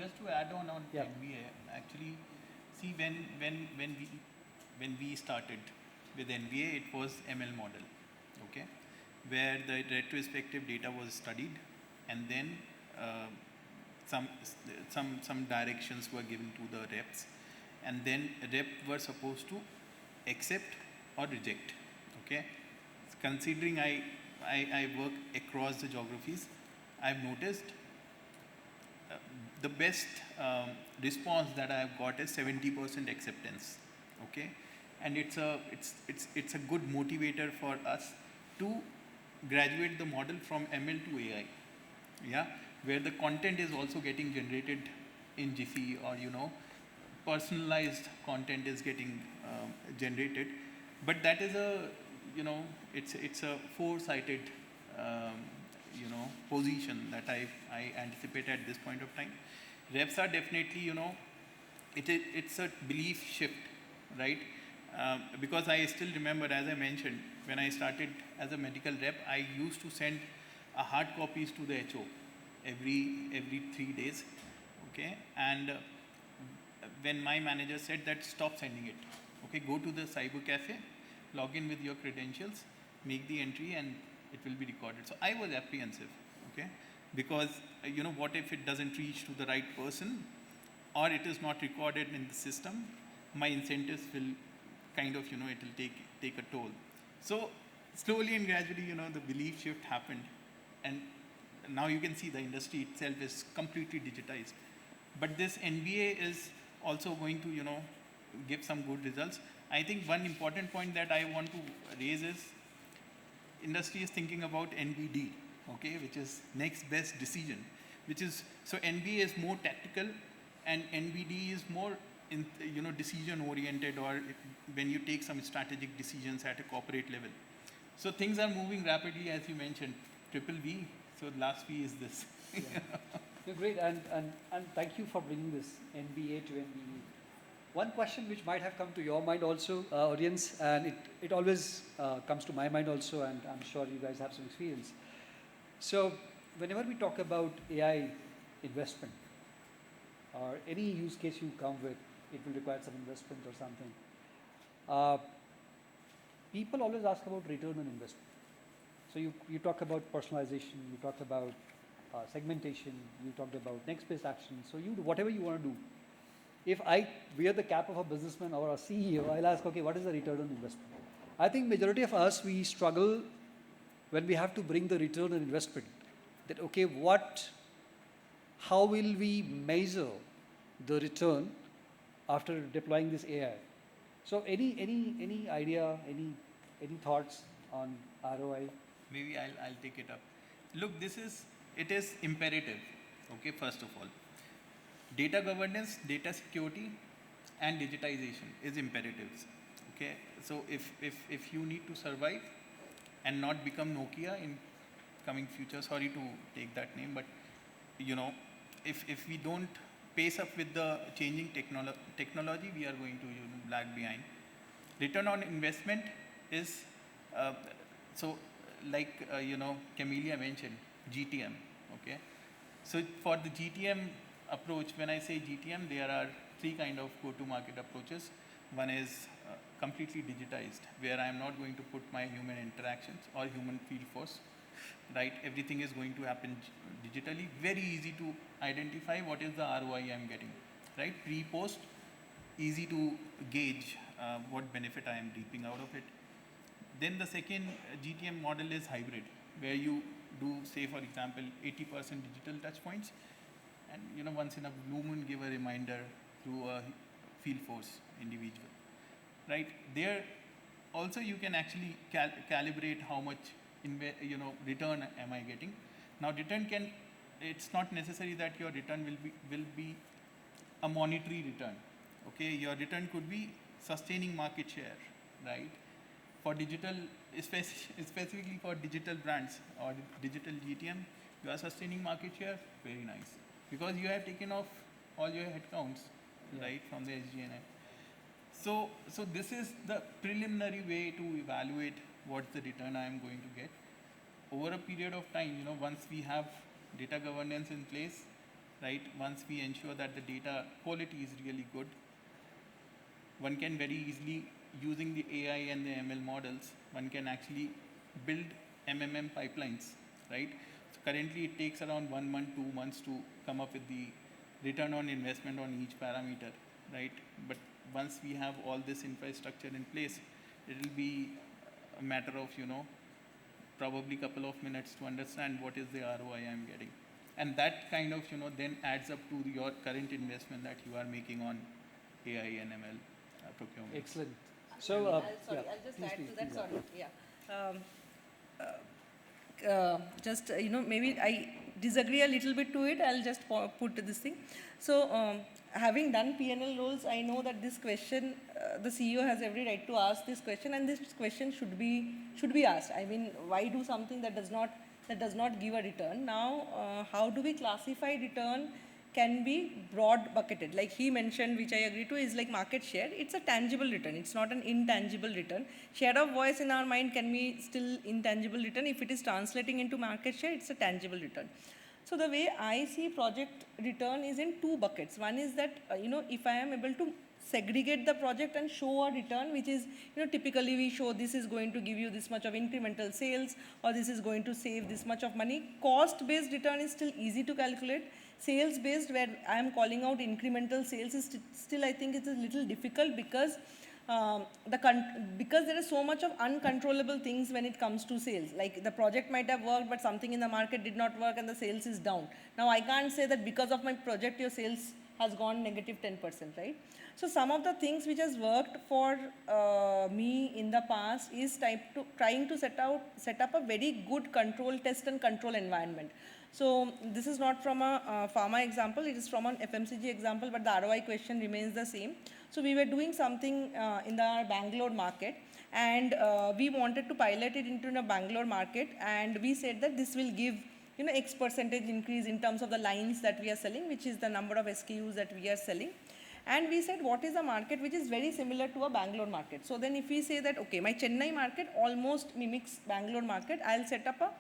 just to add on Yeah. NVA, actually, see when we started with NVA, it was ML model, okay, where the retrospective data was studied, and then uh, some some directions were given to the reps, and then rep were supposed to accept or reject, okay. Considering I work across the geographies, I've noticed uh, the best response that I've got is 70% acceptance, okay, and it's a good motivator for us to graduate the model from ML to AI, yeah, where the content is also getting generated in Jiffy, or personalized content is getting generated, but that is a it's a four-sided um, position that I anticipate at this point of time. Reps are definitely it's a belief shift, right? Because I still remember, as I mentioned, when I started as a medical rep, I used to send a hard copies to the HO every 3 days, okay, and when my manager said that stop sending it, okay, go to the cyber cafe, log in with your credentials, make the entry, and it will be recorded. So I was apprehensive, okay, because what if it doesn't reach to the right person, or it is not recorded in the system? My incentives will kind of it will take a toll. So slowly and gradually the belief shift happened, and now you can see the industry itself is completely digitized. But this NBA is also going to give some good results. I think one important point that I want to raise is industry is thinking about NBD, okay, which is next best decision, which is, so NBA is more tactical, and NBD is more decision oriented, or when you take some strategic decisions at a corporate level. So things are moving rapidly, as you mentioned, triple V. So last V is this. Yeah. Yeah, great, and thank you for bringing this NBA to NBE. One question which might have come to your mind also, audience, and it always comes to my mind also, and I'm sure you guys have some experience. So whenever we talk about AI investment, or any use case you come with, it will require some investment or something. People always ask about return on investment. So you talk about personalization, you talk about segmentation, you talked about next best action. So you do whatever you want to do. If I wear the cap of a businessman or a CEO, I'll ask, okay, what is the return on investment? I think majority of us, we struggle when we have to bring the return on investment. That, okay, how will we measure the return after deploying this AI? So any idea, any thoughts on ROI? Maybe I'll take it up. Look, it is imperative, okay, first of all. Data governance, data security, and digitization is imperatives, okay. So if you need to survive and not become Nokia in coming future, sorry to take that name, but if we don't pace up with the changing technology, we are going to lag behind. Return on investment is so, like Camelia mentioned, GTM, okay. So for the GTM approach, when I say GTM, there are three kind of go-to-market approaches. One is completely digitized, where I am not going to put my human interactions or human field force, right? Everything is going to happen digitally. Very easy to identify what is the ROI I am getting, right? Pre-post, easy to gauge what benefit I am reaping out of it. Then the second GTM model is hybrid, where you do, say for example, 80% digital touch points, and once in a blue moon give a reminder through a field force individual, right? There also you can actually calibrate how much return am I getting. Now return it's not necessary that your return will be a monetary return, okay. Your return could be sustaining market share, right? For digital, specifically for digital brands or digital GTM, you are sustaining market share, very nice, because you have taken off all your headcounts, right, from the SG&A. So this is the preliminary way to evaluate what's the return I am going to get over a period of time. Once we have data governance in place, right? Once we ensure that the data quality is really good, one can very easily, using the AI and the ML models, one can actually build pipelines, right? So currently it takes around 1 month, 2 months to come up with the return on investment on each parameter, right? But once we have all this infrastructure in place, it will be a matter of, probably couple of minutes to understand what is the ROI I'm getting. And that kind of, then adds up to your current investment that you are making on AI and ML procurement. Excellent. So, So, sorry, yeah, I'll just please, add please, to that. please, Sorry, yeah. Just maybe I disagree a little bit to it. I'll just put this thing. So, having done PNL roles, I know that this question, the CEO has every right to ask this question, and this question should be asked. I mean, why do something that does not give a return? Now, how do we classify return? Can be broad bucketed, like he mentioned, which I agree to, is like market share. It's a tangible return, it's not an intangible return. Share of voice in our mind can be still intangible return. If it is translating into market share, it's a tangible return. So the way I see project return is in two buckets. One is that if I am able to segregate the project and show a return, which is, typically we show this is going to give you this much of incremental sales, or this is going to save this much of money. Cost based return is still easy to calculate. Sales based, where I am calling out incremental sales, is still, I think it's a little difficult, because because there is so much of uncontrollable things when it comes to sales. Like the project might have worked, but something in the market did not work and the sales is down. Now I can't say that because of my project your sales has gone negative 10%, right? So some of the things which has worked for me in the past is trying to set up a very good control test and control environment. So this is not from a pharma example, it is from an FMCG example, but the ROI question remains the same. So we were doing something in the Bangalore market, and we wanted to pilot it into the Bangalore market, and we said that this will give X percentage increase in terms of the lines that we are selling, which is the number of SKUs that we are selling. And we said, what is a market which is very similar to a Bangalore market? So then if we say that, okay, my Chennai market almost mimics Bangalore market, I'll set up a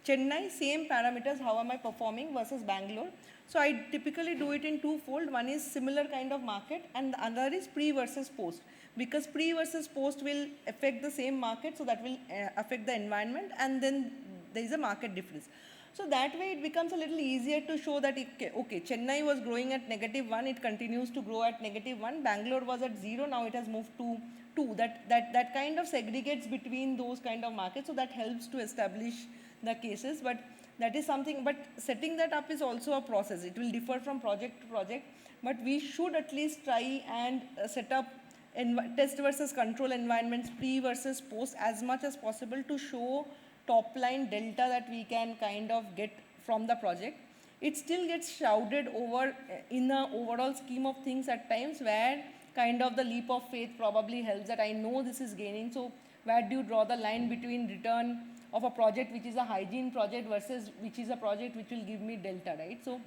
Chennai, same parameters, how am I performing versus Bangalore. So I typically do it in twofold. One is similar kind of market, and the other is pre versus post. Because pre versus post will affect the same market, so that will affect the environment, and then there is a market difference. So that way it becomes a little easier to show that, okay, Chennai was growing at -1, it continues to grow at -1. Bangalore was at 0, now it has moved to 2. That kind of segregates between those kind of markets, so that helps to establish the cases. But that is something, but setting that up is also a process. It will differ from project to project, but we should at least try and set up test versus control environments, pre versus post, as much as possible, to show top line delta that we can kind of get from the project. It still gets shrouded over in the overall scheme of things at times, where kind of the leap of faith probably helps, that I know this is gaining. So where do you draw the line between return of a project which is a hygiene project versus which is a project which will give me delta, right? So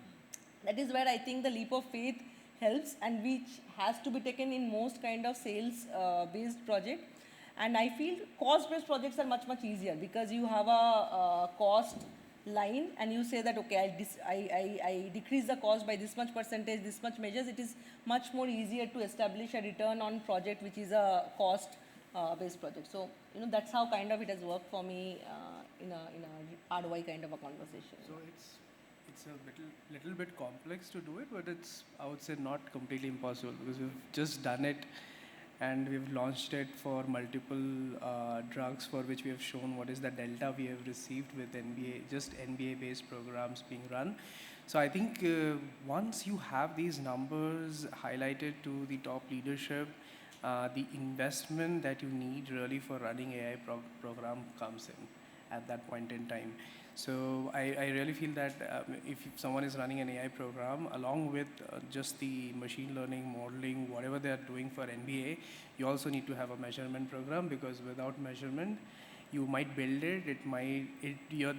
that is where I think the leap of faith helps, and which has to be taken in most kind of sales based project. And I feel cost based projects are much easier, because you have a cost line and you say that, okay, I decrease the cost by this much percentage, this much measures. It is much more easier to establish a return on project which is a cost based project. So that's how kind of it has worked for me in a ROI kind of a conversation. So it's a little bit complex to do it, but it's, I would say, not completely impossible, because we've just done it and we've launched it for multiple drugs, for which we have shown what is the delta we have received with NBA, just NBA based programs being run. So I think once you have these numbers highlighted to the top leadership, the investment that you need really for running AI program comes in at that point in time. So I really feel that if someone is running an AI program, along with just the machine learning, modeling, whatever they are doing for NBA, you also need to have a measurement program, because without measurement, you might build it,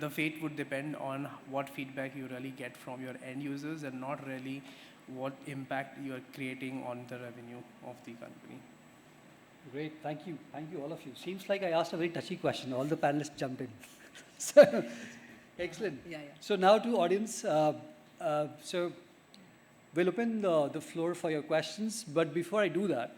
the fate would depend on what feedback you really get from your end users, and not really what impact you are creating on the revenue of the company. Great, thank you all of you. Seems like I asked a very touchy question. All the panelists jumped in. So, excellent. Yeah. So now to audience. So We'll open the floor for your questions, but before I do that,